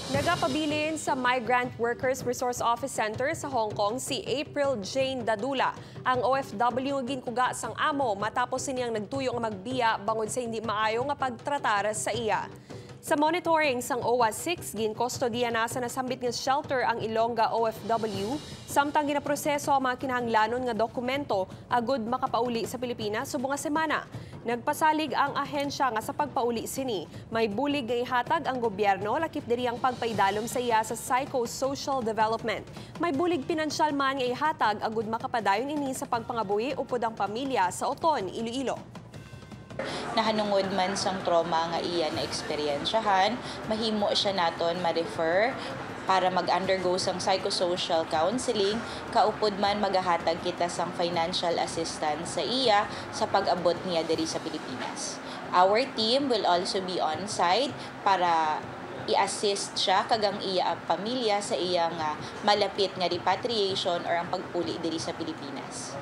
Nagapabilin sa Migrant Workers Resource Office Center sa Hong Kong si April Jane Dadula, ang OFW nga ginkuga sang amo matapos siniyang nagtuyo nga magbiya bangod sa hindi maayo nga pagtratar sa iya. Sa monitoring sang OWA 6, ginkustodiya na sa nasambit nga shelter ang Ilongga OFW, samtang ginaproseso ang mga kinahanglanon nga dokumento agud makapauli sa Pilipinas subong nga semana. Nagpasalig ang ahensya nga sa pagpauli sini. May bulig nga ihatag ang gobyerno lakip diri ang pagpaidalom sa iya sa psychosocial development. May bulig pinansyal man nga ihatag agud makapadayon ini sa pagpangabuhi upod ang pamilya sa Oton, Iloilo. Nahanungod man sang trauma nga iya na eksperyensyahan, mahimo siya naton ma-refer para mag-undergo sang psychosocial counseling, kaupod man magahatag kita sang financial assistance sa iya sa pag-abot niya diri sa Pilipinas. Our team will also be on site para i-assist siya kagang iya ang pamilya sa iyang malapit nga repatriation or ang pagpuli diri sa Pilipinas.